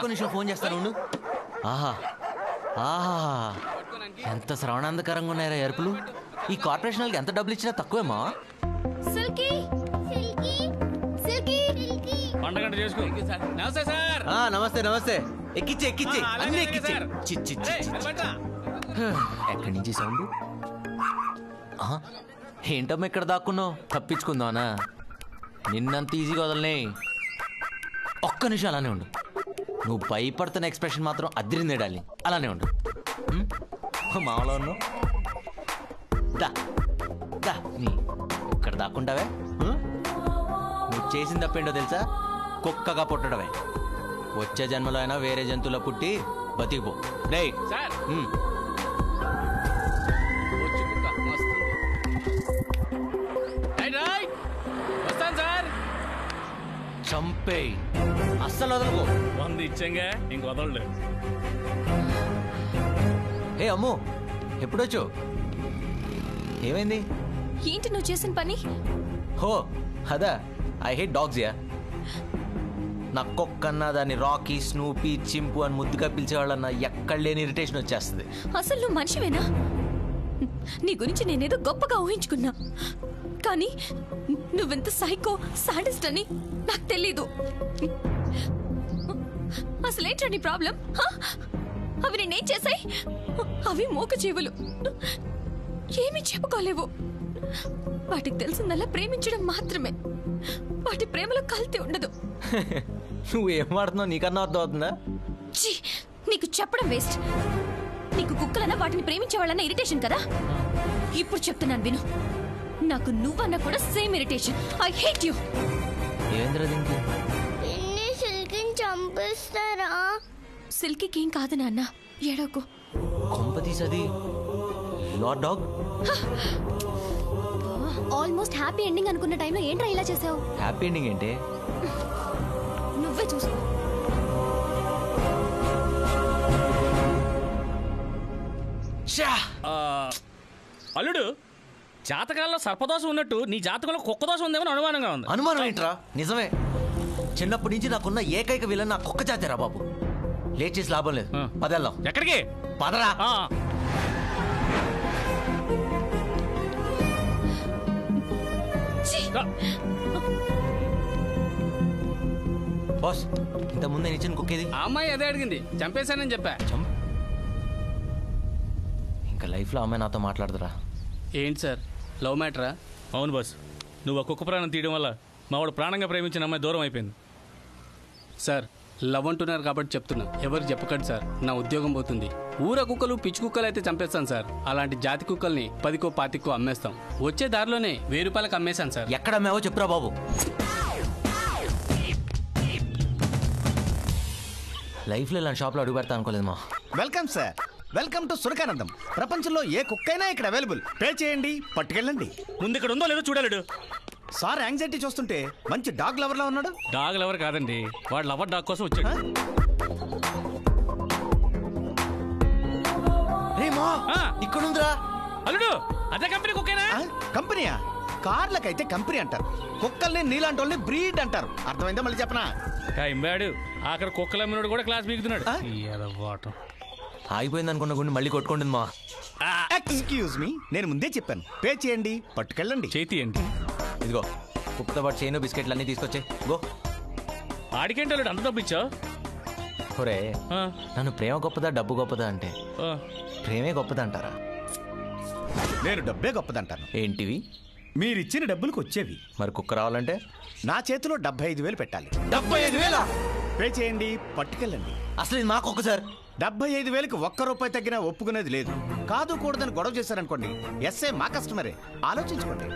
నిమిషం ఫోన్ చేస్తాను. ఆహా ఆహా, ఎంత శ్రవణాంధకరంగా ఉన్నాయరా ఎరుపులు. ఈ కార్పొరేషన్ వాళ్ళకి ఎంత డబ్బులు ఇచ్చినా తక్కువేమా. నమస్తే నమస్తే. ఎక్కిచ్చి ఎక్కిచ్చి అన్ని ఎక్కిచ్చి. ఎక్కడి నుంచి సౌండ్? ఏంటమ్మా ఇక్కడ దాక్కున్నావు? తప్పించుకుందానా? నిన్నంత ఈజీగా వదలనే. ఒక్క నిమిషం అలానే ఉండు. నువ్వు భయపడుతున్న ఎక్స్ప్రెషన్ మాత్రం అదిరిందే డార్లింగ్. అలానే ఉండు. మామూలు ఉన్నావు. దా నీ ఇక్కడ దాక్కుంటావే. నువ్వు చేసిన తప్పేంటో తెలుసా? కుక్కగా పుట్టడమే. వచ్చే జన్మలో అయినా వేరే జంతువులో పుట్టి బతికిపో. డే చంపే, అస్సలు వదలకు. 100 ఇచ్చాంగా, ఇంక వదలడు. ఏ అమ్ము, ఎప్పుడొచ్చు? ఏమైంది? ఏంటి నువ్వు చేసిన పని? హో అదా, ఐ హేట్ డాగ్స్ యా. నా కుక్కన్నా దాన్ని రాకీ, స్నూపీ, చింపు అని ముద్దుగా పిలిచేవాళ్ళన్నా ఎక్కడ లేని ఇరిటేషన్ వచ్చేస్తుంది. అసలు నువ్వు మనిషివేనా? నీ గురించి నేనేదో గొప్పగా ఊహించుకున్నా, కానీ నువ్వెంత సైకో సాడిస్ట్ అని నాకు తెలీదు. అసలేంట్రా నీ ప్రాబ్లం? అవి నేనేం చేశాయి? అవి మూక జీవులు, ఏమీ చెప్పుకోలేవు. వాటికి తెలిసిందల్లా ప్రేమించడం మాత్రమే. వాటి ప్రేమలో కల్తీ ఉండదు. నువ్వేం వాడుతున్నావు నీకన్నా అర్థం అవుతుందా? నీకు చెప్పడం వేస్ట్. నీకు కుక్కలన్నా వాటిని ప్రేమించేవాళ్ళన్నా ఇరిటేషన్ కదా. ఇప్పుడు చెప్తున్నాను విను. నాకు నువ్వన్నా కూడా same irritation. I hate you. ఏంద్రా దీనికి? సిల్కీని చంపేస్తారా? సిల్కీకి ఏం కాదు నాన్న, ఏడోకు. కొంపతీసది your dog. Almost happy ending అనుకున్న టైంలో ఏంట్రా ఇలా చేసావు? హ్యాపీ ఎండింగ్ ఏంటి? నువ్వే చూసుకో. అల్లుడు, జాతకాల్లో సర్పదోషం ఉన్నట్టు నీ జాతకంలో కుక్క దోషం ఉందేమో అనుమానంగా ఉంది. అనుమానం ఏంట్రా? నిజమే. చిన్నప్పటి నుంచి నాకున్న ఏకైక విలన్ నా కుక్క జాతేరా బాబు. లేట్ చేసి లాభం లేదు. పదెళ్దాం. ఎక్కడికి? పదరా. బాస్, ఇంత ముందే నిచ్చిన కుక్కేది? ఆ అమ్మాయి అదే అడిగింది, చంపేశానని చెప్పా. ఇంకా లైఫ్ లో అమ్మాయి నాతో మాట్లాడదురా. ఏంటి సార్, లవ్ మ్యాటరా? అవును బాస్, నువ్వు ఆ కుక్క ప్రాణం తీయడం వల్ల మా వాడు ప్రాణంగా ప్రేమించిన అమ్మాయి దూరం అయిపోయింది. సార్, లవ్ అంటున్నారు కాబట్టి చెప్తున్నా, ఎవరు చెప్పకండి సార్, నా ఉద్యోగం పోతుంది. ఊర కుక్కలు పిచ్చి కుక్కలు అయితే చంపేస్తాను సార్. అలాంటి జాతి కుక్కల్ని 10కో 25కో అమ్మేస్తాం. వచ్చే దారిలోనే 1000 రూపాయలకు అమ్మేశాను సార్. ఎక్కడ అమ్మావో చెప్పురా బాబు. లైఫ్లో ఇలాంటి షాప్లో అడుగు పెడతా అనుకోలేదు మా. Welcome sir, welcome to Surakanandam. ప్రపంచంలో ఏ కుక్కైనా ఇక్కడ అవైలబుల్. పే చేయండి, పట్టుకెళ్ళండి. ముందు ఇక్కడ ఉందో లేదో చూడలేడు. సార్ యాంగ్జైటీ చూస్తుంటే మంచి డాగ్ లవర్ లా ఉన్నాడు. డాగ్ లవర్ కాదండి, వాడు లవర్ డాగ్ కోసం వచ్చాడు. ఇక్కడ ఉందిరా అల్లుడు, అదే కంపెనీ కుక్కేనా? కంపెనీయా? కార్లకైతే కంపెనీ అంటారు, కుక్కల్ని నీలాంటి వాళ్ళని బ్రీడ్ అంటారు. అర్థమైందా? మళ్ళీ చెప్పనా? టైంబాడు అక్కడ కుక్కలు అమ్మినోడు కూడా క్లాస్ బీగుతున్నాడు. ఆగిపోయింది అనుకున్న గుండె మళ్ళీ కొట్టుకుంటుంది మా. ఎక్స్క్యూజ్ మీ, నేను ముందే చెప్పాను, పే చేయండి, పట్టుకెళ్ళండి. చేతి ఏంటి? ఇదిగో కుక్కతో పాటు చైన్ బిస్కెట్లు అన్ని తీసుకొచ్చే. గో. ఆడికేంటి అల్లుడు అంత డబ్బు ఇచ్చావు? ఒరే, నన్ను ప్రేమ గొప్పదా డబ్బు గొప్పదా అంటే ప్రేమే గొప్పదా అంటారా? నేను డబ్బే గొప్పదంటాను. ఏంటివి? మీరిచ్చిన డబ్బులకు వచ్చేవి. మరి కుక్క రావాలంటే నా చేతిలో 75,000 పెట్టాలి. 75,000 పే చేయండి, పట్టుకెళ్ళండి. అసలు ఇది మాకు ఒక్క సార్. 75,000కి ₹1 తగ్గినా ఒప్పుకునేది లేదు. కాదు కూడదని గొడవ చేశారనుకోండి, ఎస్ఏ మా కస్టమరే. ఆలోచించుకోండి.